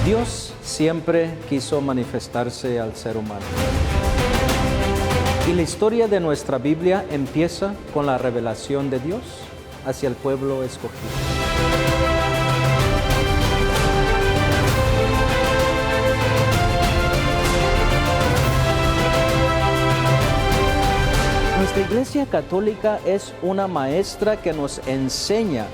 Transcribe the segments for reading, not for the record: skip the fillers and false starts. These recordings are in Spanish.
Dios siempre quiso manifestarse al ser humano. Y la historia de nuestra Biblia empieza con la revelación de Dios hacia el pueblo escogido. Nuestra Iglesia Católica es una maestra que nos enseña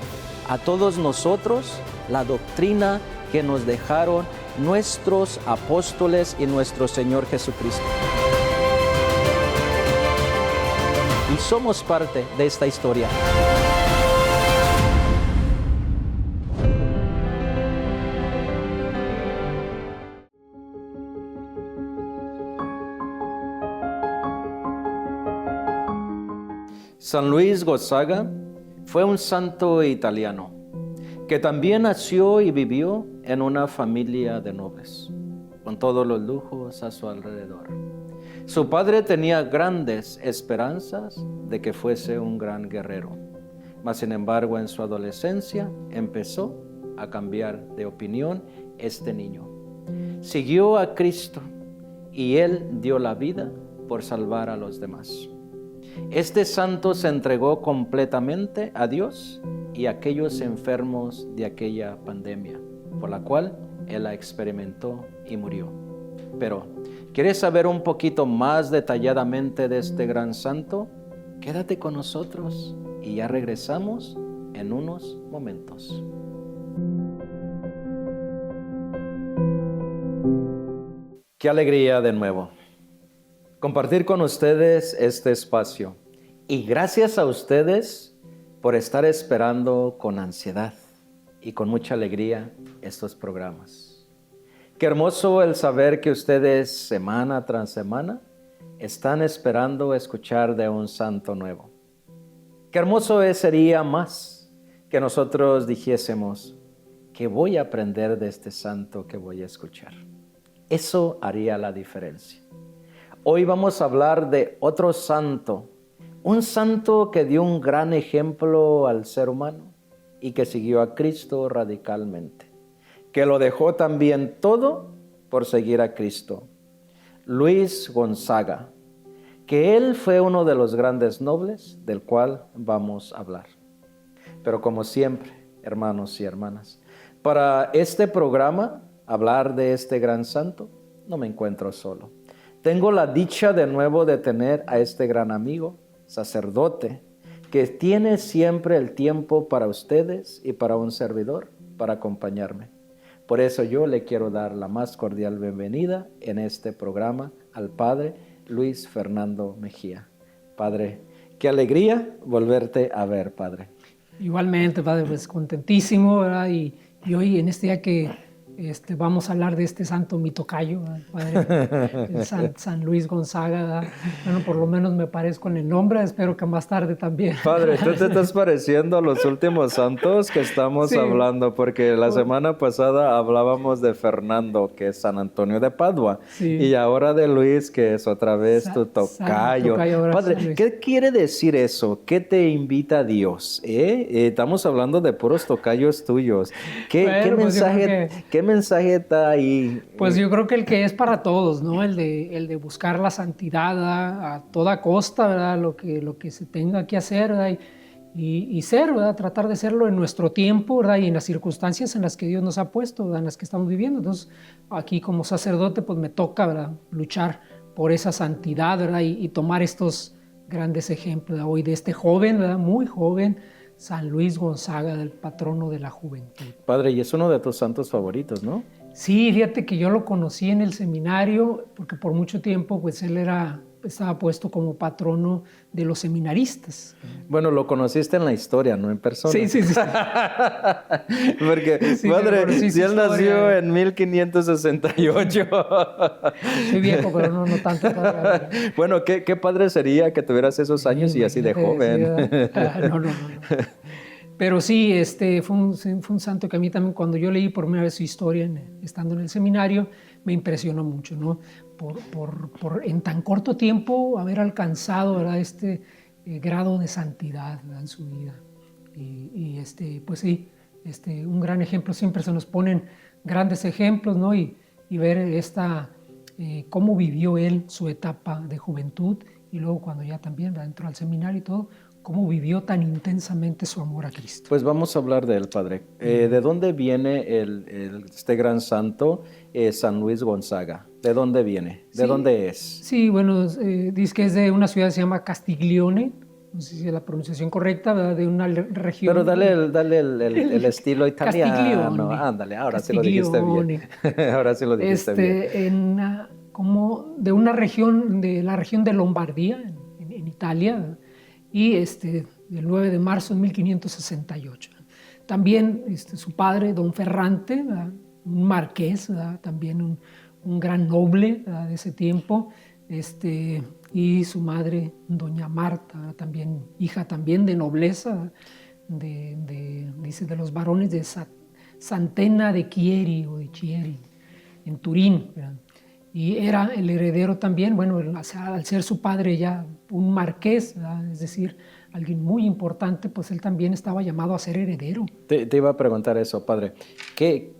a todos nosotros la doctrina que nos dejaron nuestros apóstoles y nuestro Señor Jesucristo. Y somos parte de esta historia. San Luis Gonzaga fue un santo italiano que también nació y vivió en una familia de nobles, con todos los lujos a su alrededor. Su padre tenía grandes esperanzas de que fuese un gran guerrero, mas sin embargo en su adolescencia empezó a cambiar de opinión este niño. Siguió a Cristo y él dio la vida por salvar a los demás. Este santo se entregó completamente a Dios y a aquellos enfermos de aquella pandemia, por la cual él la experimentó y murió. Pero, ¿quieres saber un poquito más detalladamente de este gran santo? Quédate con nosotros y ya regresamos en unos momentos. Qué alegría de nuevo compartir con ustedes este espacio. Y gracias a ustedes por estar esperando con ansiedad y con mucha alegría estos programas. Qué hermoso el saber que ustedes semana tras semana están esperando escuchar de un santo nuevo. Qué hermoso sería más que nosotros dijésemos que voy a aprender de este santo que voy a escuchar. Eso haría la diferencia. Hoy vamos a hablar de otro santo, un santo que dio un gran ejemplo al ser humano y que siguió a Cristo radicalmente, que lo dejó también todo por seguir a Cristo. Luis Gonzaga, que él fue uno de los grandes nobles del cual vamos a hablar. Pero como siempre, hermanos y hermanas, para este programa, hablar de este gran santo, no me encuentro solo. Tengo la dicha de nuevo de tener a este gran amigo, sacerdote, que tiene siempre el tiempo para ustedes y para un servidor, para acompañarme. Por eso yo le quiero dar la más cordial bienvenida en este programa al Padre Luis Fernando Mejía. Padre, qué alegría volverte a ver, Padre. Igualmente, Padre, pues contentísimo, ¿verdad? Y hoy en este día que vamos a hablar de este santo mi tocayo, Padre, el San Luis Gonzaga, ¿verdad? Bueno, por lo menos me parezco en el nombre, espero que más tarde también. Padre, tú te estás pareciendo a los últimos santos que estamos hablando, porque la semana pasada hablábamos de Fernando, que es San Antonio de Padua, y ahora de Luis, que es otra vez tu tocayo. Padre, ¿qué quiere decir eso? ¿Qué te invita a Dios? Estamos hablando de puros tocayos tuyos. ¿Qué mensaje está ahí? Pues yo creo que el que es para todos, ¿no? El de buscar la santidad, ¿verdad? A toda costa, ¿verdad? Lo que se tenga que hacer, ¿verdad? Y ser, ¿verdad? Tratar de serlo en nuestro tiempo, ¿verdad? Y en las circunstancias en las que Dios nos ha puesto, ¿verdad? En las que estamos viviendo. Entonces, aquí como sacerdote, pues me toca, ¿verdad? Luchar por esa santidad, ¿verdad? Y tomar estos grandes ejemplos, ¿verdad? Hoy de este joven, ¿verdad? Muy joven, San Luis Gonzaga, del patrono de la juventud. Padre, y es uno de tus santos favoritos, ¿no? Sí, fíjate que yo lo conocí en el seminario, porque por mucho tiempo pues él estaba puesto como patrono de los seminaristas. Bueno, lo conociste en la historia, no en persona. Sí. Porque, padre, si él nació en 1568. Soy viejo, pero no tanto. Bueno, ¿qué padre sería que tuvieras esos años y así de joven? No. Pero sí, fue un santo que a mí también, cuando yo leí por primera vez su historia, estando en el seminario, me impresionó mucho, ¿no? Por en tan corto tiempo haber alcanzado, ¿verdad? Grado de santidad, ¿verdad? En su vida. Pues sí, un gran ejemplo. Siempre se nos ponen grandes ejemplos, ¿no? Y ver cómo vivió él su etapa de juventud y luego cuando ya también entró al seminario y todo, cómo vivió tan intensamente su amor a Cristo. Pues vamos a hablar de él, padre. ¿De dónde viene este gran santo, San Luis Gonzaga? ¿De dónde viene? ¿De dónde es? Sí, bueno, dice que es de una ciudad que se llama Castiglione, no sé si es la pronunciación correcta, ¿verdad? De una región. Pero dale el estilo italiano. Castiglione. Ándale, ahora sí lo dijiste bien. Ahora sí lo dijiste bien. Como de una región, de la región de Lombardía, en Italia, ¿verdad? Y del 9 de marzo de 1568. También su padre, don Ferrante, ¿verdad? Un marqués, ¿verdad? También un gran noble, ¿verdad? De ese tiempo, y su madre, doña Marta, ¿verdad? También hija también de nobleza, dice, de los varones de Santena de Chieri o de Chieri, en Turín, ¿verdad? Y era el heredero también, bueno, al ser su padre ya un marqués, ¿verdad? Es decir, alguien muy importante, pues él también estaba llamado a ser heredero. Te iba a preguntar eso, padre.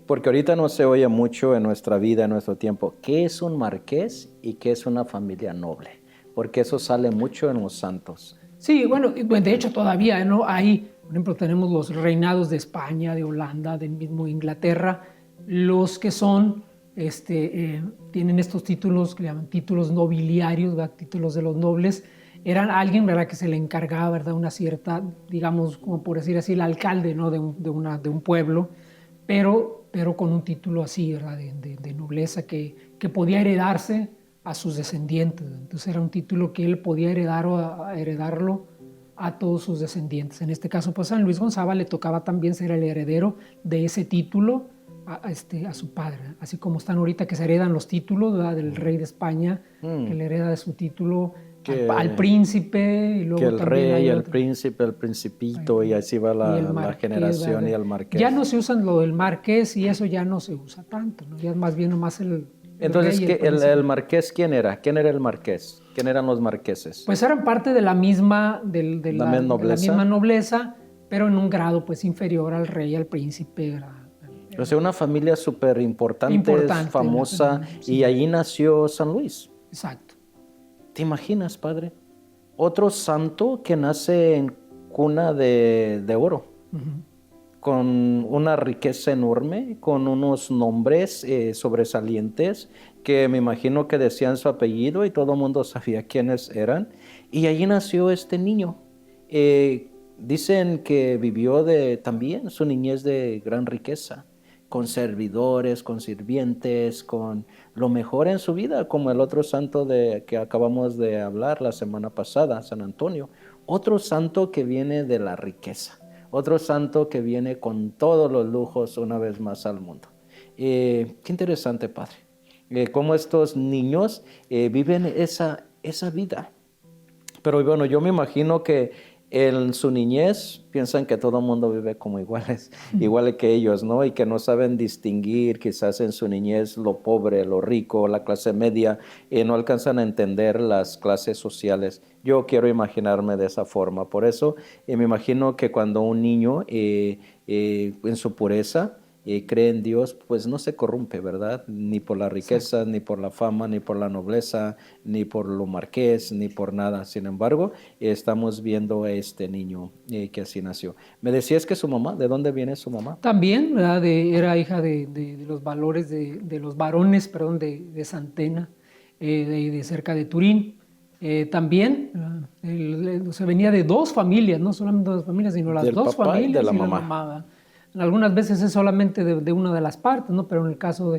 Porque ahorita no se oye mucho en nuestra vida, en nuestro tiempo. ¿Qué es un marqués y qué es una familia noble? Porque eso sale mucho en los santos. Sí, bueno, de hecho todavía, ¿no? Ahí, por ejemplo, tenemos los reinados de España, de Holanda, del mismo Inglaterra, los que son... tienen estos títulos que llaman títulos nobiliarios, ¿verdad? Títulos de los nobles. Eran alguien, ¿verdad?, que se le encargaba, ¿verdad?, una cierta, digamos, como por decir así, el alcalde, ¿no?, de un pueblo, pero con un título así, ¿verdad?, de nobleza que podía heredarse a sus descendientes. Entonces era un título que él podía heredarlo a todos sus descendientes. En este caso, pues, San Luis Gonzaga le tocaba también ser el heredero de ese título a su padre, así como están ahorita que se heredan los títulos, ¿verdad?, del rey de España, que le hereda de su título al príncipe, y luego que el rey, el otro, príncipe, el principito, y así va la generación, ¿verdad? Y el marqués. Ya no se usan lo del marqués y eso ya no se usa tanto, ¿no? Ya es más bien nomás el Entonces, rey, el marqués, ¿quién era? ¿Quién era el marqués? ¿Quién eran los marqueses? Pues eran parte de la misma, de la misma nobleza, pero en un grado pues inferior al rey, al príncipe, ¿verdad? O sea, una familia súper importante, famosa, sí. Y allí nació San Luis. Exacto. ¿Te imaginas, padre? Otro santo que nace en cuna de oro, con una riqueza enorme, con unos nombres sobresalientes, que me imagino que decían su apellido y todo el mundo sabía quiénes eran. Y allí nació este niño. Dicen que vivió también su niñez de gran riqueza, con servidores, con sirvientes, con lo mejor en su vida, como el otro santo que acabamos de hablar la semana pasada, San Antonio. Otro santo que viene de la riqueza, otro santo que viene con todos los lujos una vez más al mundo. Qué interesante, padre, cómo estos niños viven esa vida. Pero bueno, yo me imagino que en su niñez piensan que todo el mundo vive como iguales, igual que ellos, ¿no? Y que no saben distinguir quizás en su niñez lo pobre, lo rico, la clase media, no alcanzan a entender las clases sociales. Yo quiero imaginarme de esa forma. Por eso me imagino que cuando un niño en su pureza cree en Dios, pues no se corrompe, ¿verdad? Ni por la riqueza, sí, ni por la fama, ni por la nobleza, ni por lo marqués, ni por nada. Sin embargo, estamos viendo a este niño que así nació. Me decías que su mamá, ¿de dónde viene su mamá? También, ¿verdad? Era hija de los valores, de los varones, perdón, de Santena, de cerca de Turín. También se venía de dos familias, no solamente dos familias, sino las dos familias y de la mamá. Algunas veces es solamente de una de las partes, ¿no? Pero en el caso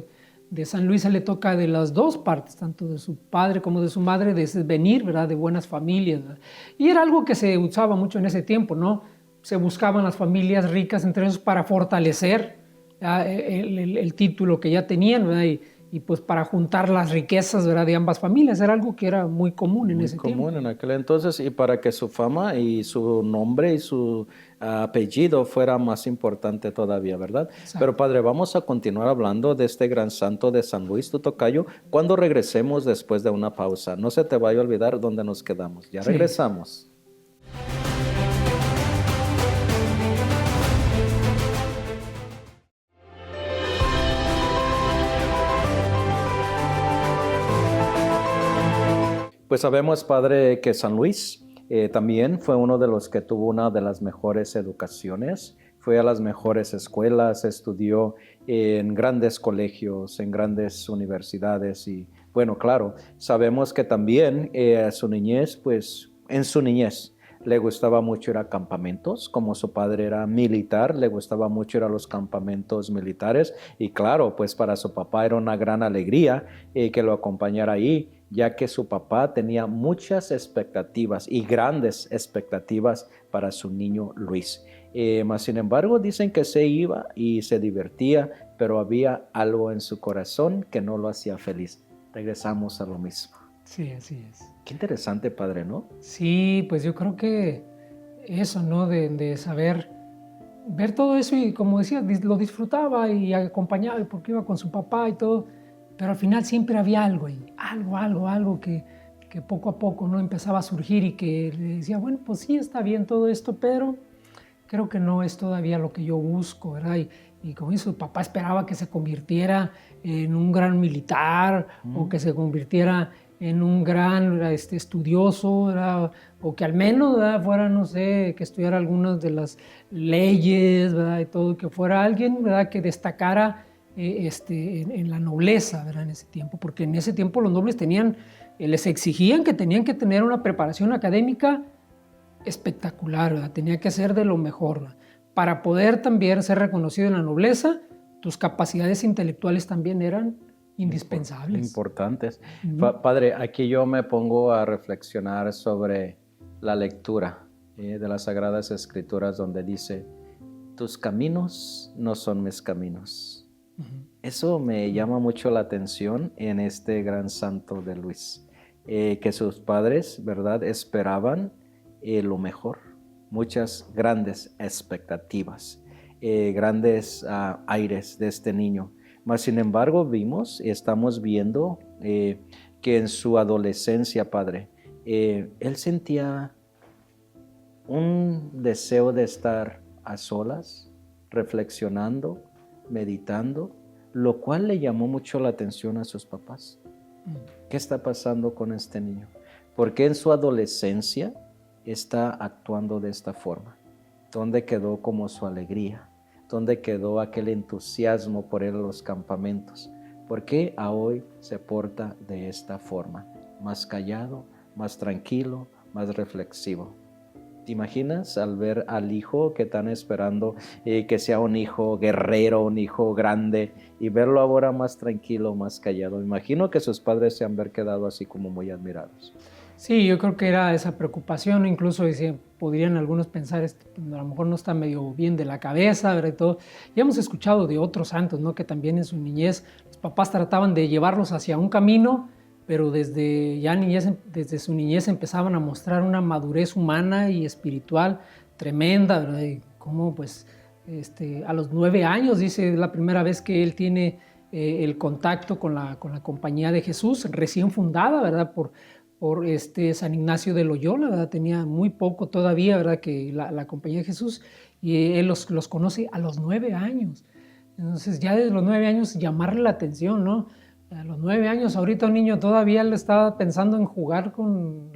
de San Luis se le toca de las dos partes, tanto de su padre como de su madre, de venir, ¿verdad?, de buenas familias, ¿verdad? Y era algo que se usaba mucho en ese tiempo, ¿no? Se buscaban las familias ricas entre ellos para fortalecer el título que ya tenían, ¿verdad? Y pues para juntar las riquezas, ¿verdad?, de ambas familias. Era algo que era muy común en ese tiempo. Muy común en aquel entonces, y para que su fama y su nombre y su apellido fuera más importante todavía, ¿verdad? Exacto. Pero padre, vamos a continuar hablando de este gran santo de San Luis, tu tocayo, cuando regresemos después de una pausa. No se te vaya a olvidar dónde nos quedamos. Ya regresamos. Pues sabemos, padre, que San Luis también fue uno de los que tuvo una de las mejores educaciones. Fue a las mejores escuelas, estudió en grandes colegios, en grandes universidades y bueno, claro, sabemos que también a su niñez, pues en su niñez le gustaba mucho ir a campamentos, como su padre era militar, le gustaba mucho ir a los campamentos militares y claro, pues para su papá era una gran alegría que lo acompañara ahí, ya que su papá tenía muchas expectativas y grandes expectativas para su niño Luis. Mas sin embargo dicen que se iba y se divertía, pero había algo en su corazón que no lo hacía feliz. Regresamos a lo mismo. Sí, así es. Qué interesante, padre, ¿no? Sí, pues yo creo que eso, ¿no? De saber, ver todo eso y como decía, lo disfrutaba y acompañaba porque iba con su papá y todo, pero al final siempre había algo ahí, algo que poco a poco, ¿no? Empezaba a surgir y que le decía, bueno, pues sí, está bien todo esto, pero creo que no es todavía lo que yo busco, ¿verdad? Y como dice, su papá esperaba que se convirtiera en un gran militar o que se convirtiera en un gran estudioso, ¿verdad? O que al menos, ¿verdad?, fuera, no sé, que estudiara algunas de las leyes, ¿verdad? Y todo, que fuera alguien, ¿verdad?, que destacara en la nobleza, ¿verdad?, en ese tiempo, porque en ese tiempo los nobles les exigían que tenían que tener una preparación académica espectacular, ¿verdad? Tenía que ser de lo mejor, ¿verdad? Para poder también ser reconocido en la nobleza, tus capacidades intelectuales también eran indispensables. Importantes. Padre, aquí yo me pongo a reflexionar sobre la lectura de las Sagradas Escrituras donde dice, tus caminos no son mis caminos. Eso me llama mucho la atención en este gran santo de Luis, que sus padres, ¿verdad?, esperaban lo mejor, muchas grandes expectativas, grandes aires de este niño. Mas sin embargo estamos viendo que en su adolescencia, padre, él sentía un deseo de estar a solas, reflexionando, meditando, lo cual le llamó mucho la atención a sus papás. ¿Qué está pasando con este niño? ¿Por qué en su adolescencia está actuando de esta forma? ¿Dónde quedó como su alegría? ¿Dónde quedó aquel entusiasmo por ir a los campamentos? ¿Por qué a hoy se porta de esta forma? Más callado, más tranquilo, más reflexivo. ¿Te imaginas al ver al hijo que están esperando que sea un hijo guerrero, un hijo grande, y verlo ahora más tranquilo, más callado? Me imagino que sus padres se han ver quedado así como muy admirados. Sí, yo creo que era esa preocupación, incluso podrían algunos pensar, a lo mejor no está medio bien de la cabeza, ¿verdad? Y todo. Ya hemos escuchado de otros santos, ¿no?, que también en su niñez los papás trataban de llevarlos hacia un camino, pero desde su niñez empezaban a mostrar una madurez humana y espiritual tremenda, ¿verdad? Y cómo, pues, a los 9 años, dice, la primera vez que él tiene el contacto con la Compañía de Jesús, recién fundada, ¿verdad?, por San Ignacio de Loyola, ¿verdad? Tenía muy poco todavía, ¿verdad?, que la Compañía de Jesús, y él los conoce a los 9 años. Entonces, ya desde los 9 años llamarle la atención, ¿no? A los 9 años, ahorita un niño todavía le estaba pensando en jugar con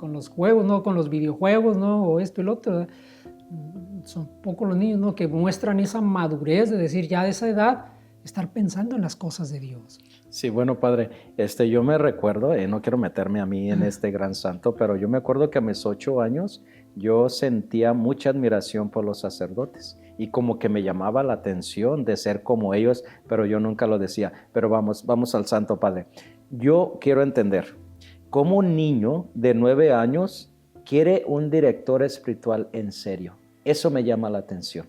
los juegos, ¿no?, con los videojuegos, ¿no?, o esto y lo otro, ¿verdad? Son pocos los niños, ¿no?, que muestran esa madurez de decir, ya de esa edad, estar pensando en las cosas de Dios. Sí, bueno, padre, yo me recuerdo, no quiero meterme a mí en este gran santo, pero yo me acuerdo que a mis 8 años yo sentía mucha admiración por los sacerdotes y como que me llamaba la atención de ser como ellos, pero yo nunca lo decía. Pero vamos al santo, padre. Yo quiero entender, ¿cómo un niño de 9 años quiere un director espiritual en serio? Eso me llama la atención.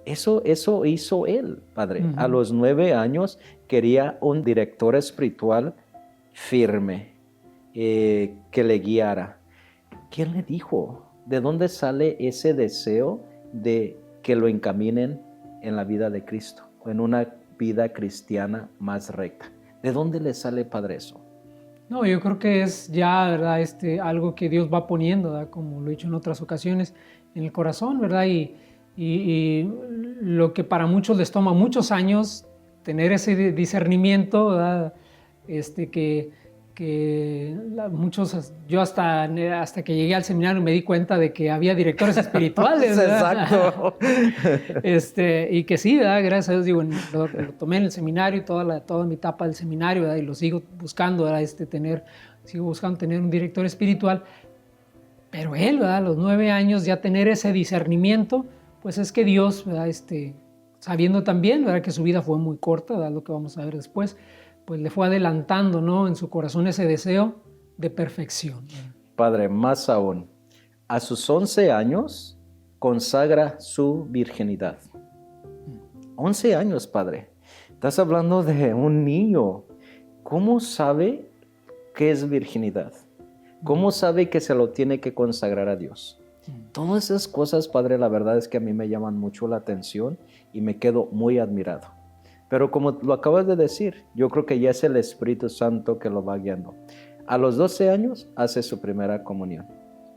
Eso hizo él, padre. A los 9 años quería un director espiritual firme, que le guiara. ¿Quién le dijo? ¿De dónde sale ese deseo de que lo encaminen en la vida de Cristo, o en una vida cristiana más recta? ¿De dónde le sale, padre, eso? No, yo creo que es ya, ¿verdad?, algo que Dios va poniendo, ¿verdad?, como lo he dicho en otras ocasiones, en el corazón, ¿verdad? Y lo que para muchos les toma muchos años, tener ese discernimiento, ¿verdad?, que muchos, yo hasta que llegué al seminario me di cuenta de que había directores espirituales. Exacto. Y que sí, ¿verdad? Gracias a Dios, digo, lo tomé en el seminario y toda mi etapa del seminario, ¿verdad? Y lo sigo buscando, ¿verdad? Sigo buscando tener un director espiritual. Pero él, ¿verdad? A los 9 años ya tener ese discernimiento, pues es que Dios, ¿verdad? Sabiendo también, ¿verdad? Que su vida fue muy corta, ¿verdad? Lo que vamos a ver después, pues le fue adelantando, ¿no? En su corazón ese deseo de perfección. Padre, más aún, a sus 11 años consagra su virginidad. 11 años, Padre. Estás hablando de un niño. ¿Cómo sabe qué es virginidad? ¿Cómo sabe que se lo tiene que consagrar a Dios? Todas esas cosas, Padre, la verdad es que a mí me llaman mucho la atención y me quedo muy admirado. Pero como lo acabas de decir, yo creo que ya es el Espíritu Santo que lo va guiando. A los 12 años hace su primera comunión.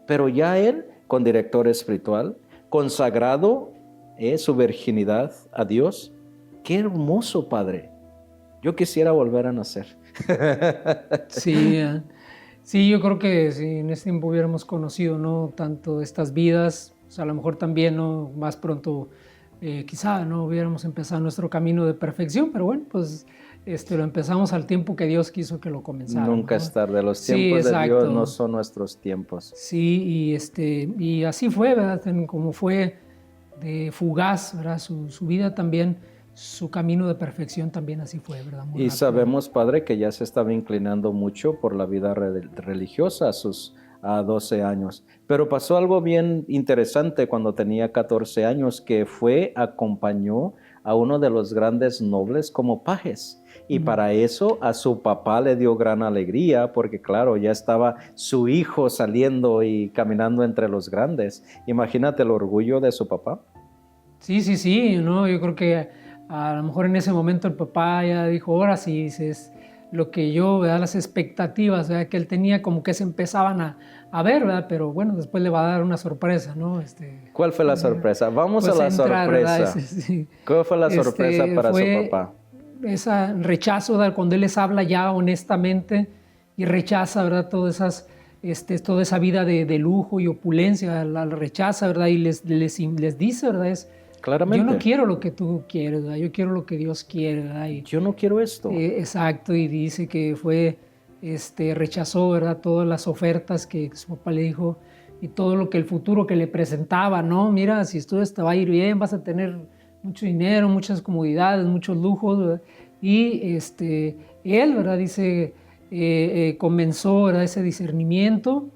Pero ya él, con director espiritual, consagrado su virginidad a Dios. ¡Qué hermoso, Padre! Yo quisiera volver a nacer. Sí, sí, yo creo que si en este tiempo hubiéramos conocido, ¿no? Tanto estas vidas, pues a lo mejor también, ¿no? Más pronto, quizá, ¿no? Hubiéramos empezado nuestro camino de perfección, pero bueno, pues lo empezamos al tiempo que Dios quiso que lo comenzáramos, Nunca ¿no? es tarde. Los Sí, tiempos de Dios no exacto. son nuestros tiempos. Sí, y así fue, ¿verdad? Como fue de fugaz, ¿verdad? Su vida también, su camino de perfección también así fue, ¿verdad? Muy Y rápido. sabemos, Padre, que ya se estaba inclinando mucho por la vida religiosa a sus 12 años. Pero pasó algo bien interesante cuando tenía 14 años, que acompañó a uno de los grandes nobles como pajes. Y para eso a su papá le dio gran alegría, porque claro, ya estaba su hijo saliendo y caminando entre los grandes. Imagínate el orgullo de su papá. Sí, ¿no? Yo creo que a lo mejor en ese momento el papá ya dijo, ahora sí, dices, lo que yo, ¿verdad? Las expectativas, ¿verdad? Que él tenía como que se empezaban a ver, ¿verdad? Pero bueno, después le va a dar una sorpresa, ¿no? ¿Cuál fue la sorpresa? Vamos Pues a la entrar, ¿verdad? sorpresa. ¿Cuál fue la sorpresa para su Fue papá? ese rechazo, ¿verdad? Cuando él les habla ya honestamente y rechaza, ¿verdad? Toda esa vida de lujo y opulencia, la rechaza, ¿verdad? Y les dice, ¿verdad? Yo no Claramente. quiero lo que tú quieres, ¿verdad? Yo quiero lo que Dios quiere, ¿verdad? Yo no quiero esto. Exacto, y dice que rechazó, ¿verdad? Todas las ofertas que su papá le dijo y todo lo que el futuro que le presentaba, ¿no? Mira, si estudias te va a ir bien, vas a tener mucho dinero, muchas comodidades, muchos lujos, ¿verdad? Y él, ¿verdad? Dice, comenzó, ¿verdad? Ese discernimiento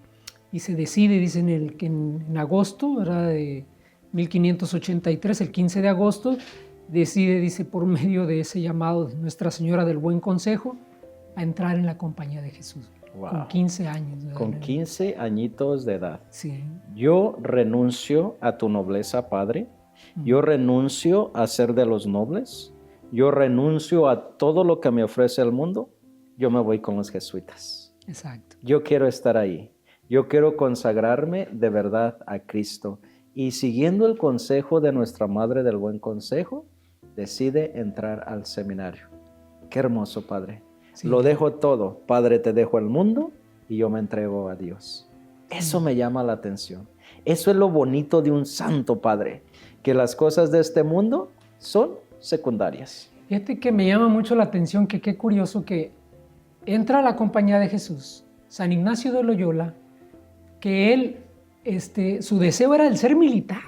y se decide, dice, que en agosto, ¿verdad? De 1583, el 15 de agosto, decide, dice, por medio de ese llamado de Nuestra Señora del Buen Consejo, a entrar en la compañía de Jesús. Wow. Con 15 años. ¿verdad? Con 15 añitos de edad. Sí. Yo renuncio a tu nobleza, Padre. Yo renuncio a ser de los nobles. Yo renuncio a todo lo que me ofrece el mundo. Yo me voy con los jesuitas. Exacto. Yo quiero estar ahí. Yo quiero consagrarme de verdad a Cristo. Y siguiendo el consejo de nuestra Madre del Buen Consejo, decide entrar al seminario. Qué hermoso, Padre. Sí. Lo dejo todo. Padre, te dejo el mundo y yo me entrego a Dios. Eso me llama la atención. Eso es lo bonito de un santo, Padre, que las cosas de este mundo son secundarias. Fíjate que me llama mucho la atención que qué curioso que entra a la compañía de Jesús, San Ignacio de Loyola, que él, su deseo era el ser militar,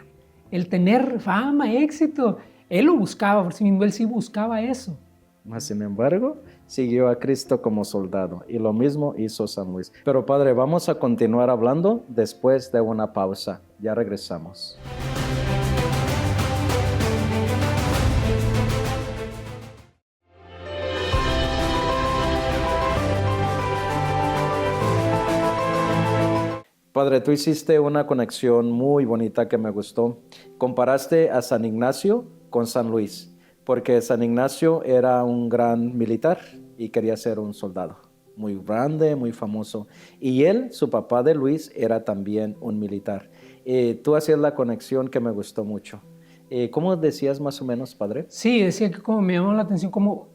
el tener fama, éxito. Él lo buscaba por sí mismo, él sí buscaba eso. Mas, sin embargo, siguió a Cristo como soldado y lo mismo hizo San Luis. Pero Padre, vamos a continuar hablando después de una pausa. Ya regresamos. Padre, tú hiciste una conexión muy bonita que me gustó. Comparaste a San Ignacio con San Luis, porque San Ignacio era un gran militar y quería ser un soldado, muy grande, muy famoso. Y él, su papá de Luis, era también un militar. Tú hacías la conexión que me gustó mucho. ¿Cómo decías más o menos, Padre? Sí, decía que como me llamó la atención, como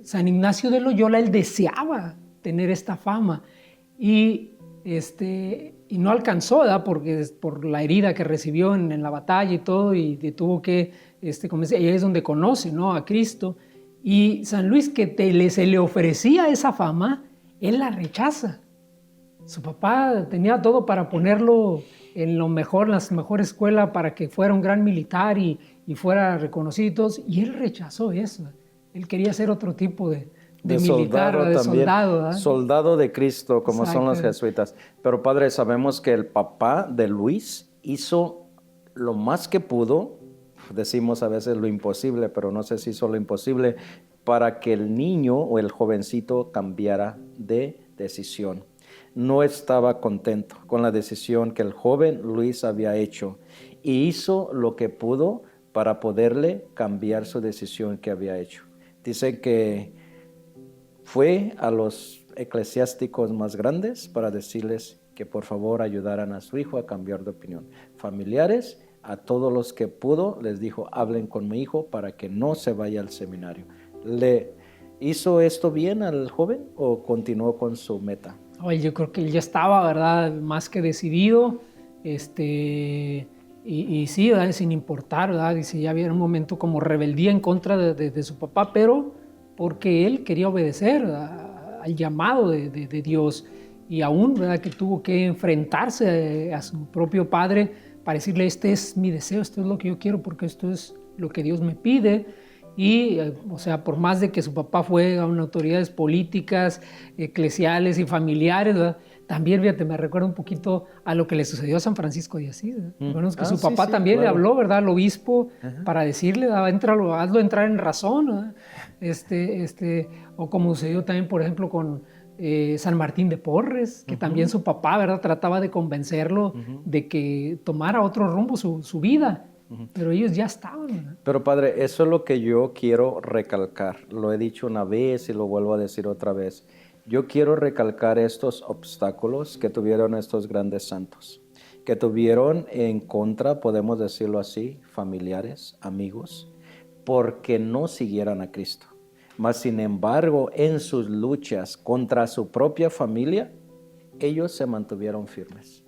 San Ignacio de Loyola, él deseaba tener esta fama y no alcanzó, ¿verdad? Porque por la herida que recibió en la batalla y todo, y tuvo que, y ahí es donde conoce, ¿no?, a Cristo. Y San Luis, que se le ofrecía esa fama, él la rechaza. Su papá tenía todo para ponerlo en lo mejor, la mejor escuela, para que fuera un gran militar y fuera reconocido, y él rechazó eso. Él quería ser otro tipo de militar, soldado de también, soldado, ¿verdad? soldado de Cristo, como Exacto. son los jesuitas. Pero padre, sabemos que el papá de Luis hizo lo más que pudo, decimos a veces lo imposible, pero no sé si hizo lo imposible, para que el niño o el jovencito cambiara de decisión. No estaba contento con la decisión que el joven Luis había hecho y hizo lo que pudo para poderle cambiar su decisión que había hecho. Dice que fue a los eclesiásticos más grandes para decirles que por favor ayudaran a su hijo a cambiar de opinión. Familiares, a todos los que pudo, les dijo, hablen con mi hijo para que no se vaya al seminario. ¿Le hizo esto bien al joven o continuó con su meta? Oye, yo creo que él ya estaba, ¿verdad?, más que decidido, y sí, ¿verdad?, sin importar, ¿verdad?, dice, ya había un momento como rebeldía en contra de su papá, pero porque él quería obedecer al llamado de Dios, y aún, ¿verdad?, que tuvo que enfrentarse a su propio padre para decirle, este es mi deseo, esto es lo que yo quiero, porque esto es lo que Dios me pide. Y, o sea, por más de que su papá fue a autoridades políticas, eclesiales y familiares, ¿verdad?, también, fíjate, me recuerda un poquito a lo que le sucedió a San Francisco de Asís. Bueno, es que su papá también le habló, ¿verdad?, al obispo, para decirle, hazlo entrar en razón, ¿verdad? O como sucedió también, por ejemplo, con San Martín de Porres, que también su papá, ¿verdad?, trataba de convencerlo de que tomara otro rumbo su vida. Pero ellos ya estaban, ¿verdad? Pero padre, eso es lo que yo quiero recalcar. Lo he dicho una vez y lo vuelvo a decir otra vez. Yo quiero recalcar estos obstáculos que tuvieron estos grandes santos, que tuvieron en contra, podemos decirlo así, familiares, amigos, porque no siguieran a Cristo. Mas, sin embargo, en sus luchas contra su propia familia, ellos se mantuvieron firmes.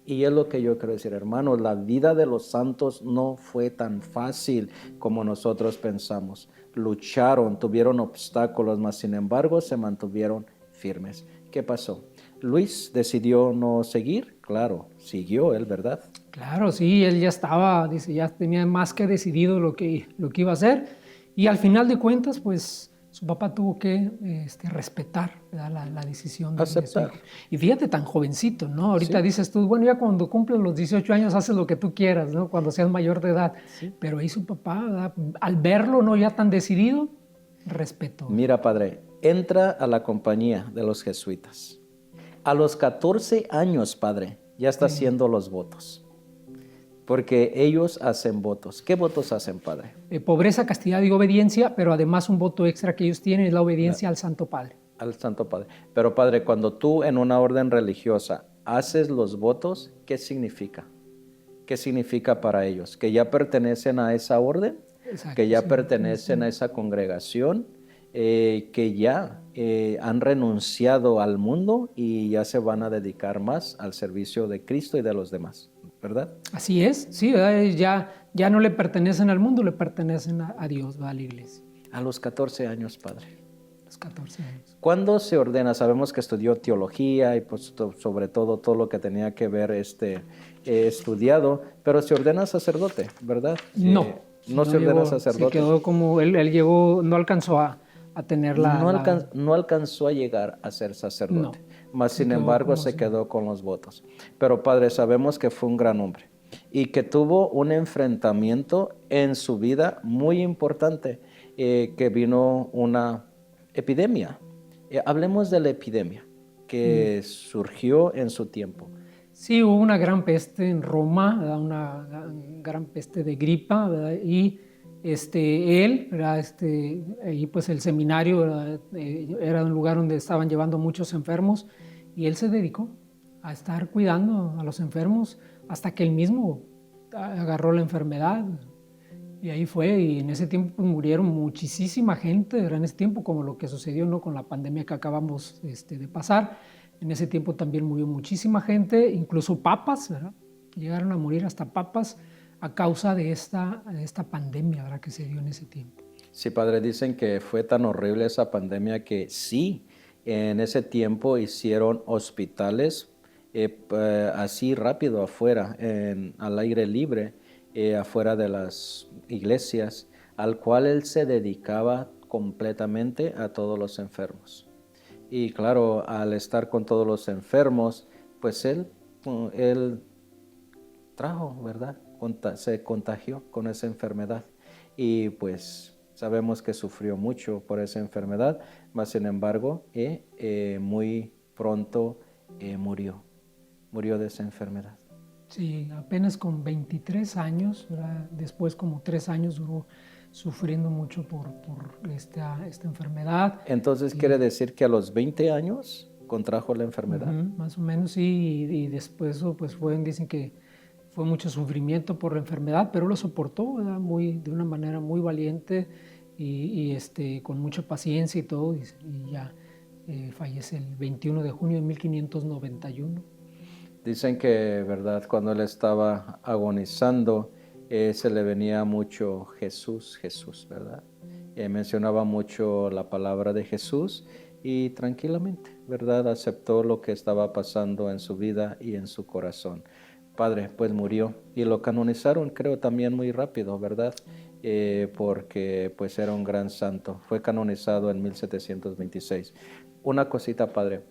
Y es lo que yo quiero decir, hermanos, la vida de los santos no fue tan fácil como nosotros pensamos. Lucharon, tuvieron obstáculos, mas sin embargo se mantuvieron firmes. ¿Qué pasó? Luis decidió no seguir, claro, siguió él, ¿verdad? Claro, sí, él ya estaba, dice, ya tenía más que decidido lo que iba a hacer, y al final de cuentas, pues, su papá tuvo que respetar, ¿verdad?, la decisión de su Aceptar. hijo. Y fíjate, tan jovencito, ¿no? Ahorita Sí. dices tú, bueno, ya cuando cumples los 18 años haces lo que tú quieras, ¿no?, cuando seas mayor de edad. Sí. Pero ahí su papá, ¿verdad?, al verlo, ¿no?, ya tan decidido, respetó. Mira, padre, entra a la compañía de los jesuitas. A los 14 años, padre, ya está haciendo los votos. Porque ellos hacen votos. ¿Qué votos hacen, padre? Pobreza, castidad y obediencia, pero además un voto extra que ellos tienen es la obediencia al Santo Padre. Al Santo Padre. Pero, padre, cuando tú en una orden religiosa haces los votos, ¿qué significa? ¿Qué significa para ellos? ¿Que ya pertenecen a esa orden? Exacto, ¿Que ya sí, pertenecen sí. a esa congregación? Que ya han renunciado al mundo y ya se van a dedicar más al servicio de Cristo y de los demás, ¿verdad? Así es, sí, ¿verdad? Ya no le pertenecen al mundo, le pertenecen a Dios, ¿verdad?, a la iglesia. A los 14 años, padre. Los 14 años. ¿Cuándo se ordena? Sabemos que estudió teología y pues, sobre todo lo que tenía que ver estudiado, pero se ordena sacerdote, ¿verdad? No. No se ordena sacerdote. Se quedó como, él llegó, no alcanzó a tener No alcanzó a llegar a ser sacerdote, mas sin embargo se quedó con los votos. Pero padre, sabemos que fue un gran hombre y que tuvo un enfrentamiento en su vida muy importante, que vino una epidemia. Hablemos de la epidemia que surgió en su tiempo. Sí, hubo una gran peste en Roma, ¿verdad?, una gran peste de gripa, ¿verdad?, y él, ¿verdad?, ahí pues el seminario, ¿verdad?, era un lugar donde estaban llevando muchos enfermos, y él se dedicó a estar cuidando a los enfermos hasta que él mismo agarró la enfermedad. Y ahí fue, y en ese tiempo pues, murieron muchísima gente, era en ese tiempo como lo que sucedió, ¿no?, con la pandemia que acabamos de pasar. En ese tiempo también murió muchísima gente, incluso papas, ¿verdad? Llegaron a morir hasta papas a causa de esta pandemia, ¿verdad?, que se dio en ese tiempo. Sí, padre, dicen que fue tan horrible esa pandemia que sí, en ese tiempo hicieron hospitales así rápido afuera, al aire libre, afuera de las iglesias, al cual él se dedicaba completamente a todos los enfermos. Y claro, al estar con todos los enfermos, pues él trajo, ¿verdad? Se contagió con esa enfermedad. Y pues sabemos que sufrió mucho por esa enfermedad, mas sin embargo, muy pronto murió de esa enfermedad. Sí, apenas con 23 años, ¿verdad? Después como 3 años duró sufriendo mucho por esta enfermedad. Entonces, ¿quiere decir que a los 20 años contrajo la enfermedad? Más o menos, sí, y después pues dicen que fue mucho sufrimiento por la enfermedad, pero lo soportó, ¿verdad? De una manera muy valiente y con mucha paciencia y todo, y ya fallece el 21 de junio de 1591. Dicen que, ¿verdad?, cuando él estaba agonizando, se le venía mucho Jesús, ¿verdad? Mencionaba mucho la palabra de Jesús y tranquilamente, ¿verdad?, aceptó lo que estaba pasando en su vida y en su corazón. Padre, pues murió y lo canonizaron, creo, también muy rápido, ¿verdad? Porque pues era un gran santo. Fue canonizado en 1726. Una cosita, Padre.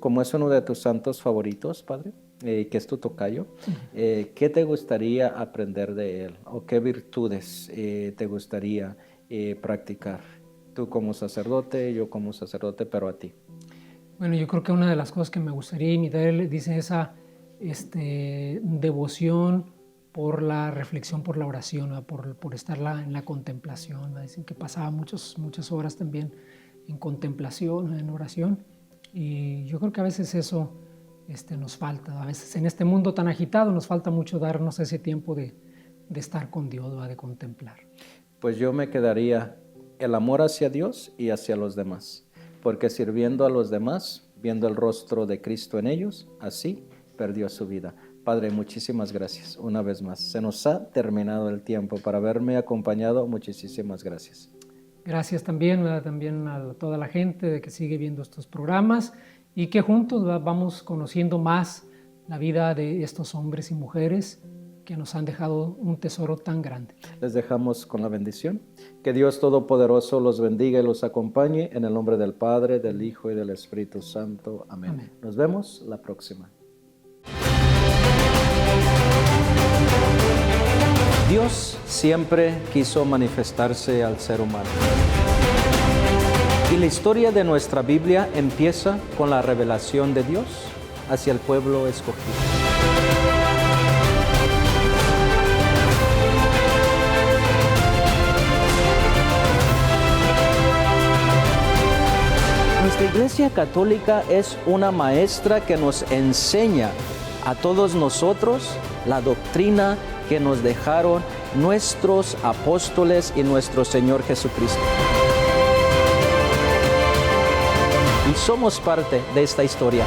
Como es uno de tus santos favoritos, Padre, que es tu tocayo, ¿qué te gustaría aprender de él? ¿O qué virtudes te gustaría practicar? Tú como sacerdote, yo como sacerdote, pero a ti. Bueno, yo creo que una de las cosas que me gustaría imitar, dice esa devoción por la reflexión, por la oración, ¿verdad? por estar en la contemplación, ¿verdad? Dicen que pasaba muchas horas también en contemplación, en oración, y yo creo que a veces eso nos falta, a veces en este mundo tan agitado nos falta mucho darnos ese tiempo de estar con Dios, ¿verdad? De contemplar. Pues yo me quedaría el amor hacia Dios y hacia los demás, porque sirviendo a los demás, viendo el rostro de Cristo en ellos, así perdió su vida. Padre, muchísimas gracias una vez más. Se nos ha terminado el tiempo para haberme acompañado. Muchísimas gracias. Gracias también a toda la gente que sigue viendo estos programas y que juntos vamos conociendo más la vida de estos hombres y mujeres que nos han dejado un tesoro tan grande. Les dejamos con la bendición. Que Dios Todopoderoso los bendiga y los acompañe en el nombre del Padre, del Hijo y del Espíritu Santo. Amén. Amén. Nos vemos la próxima. Dios siempre quiso manifestarse al ser humano. Y la historia de nuestra Biblia empieza con la revelación de Dios hacia el pueblo escogido. Nuestra Iglesia Católica es una maestra que nos enseña a todos nosotros la doctrina que nos dejaron nuestros apóstoles y nuestro Señor Jesucristo. Y somos parte de esta historia.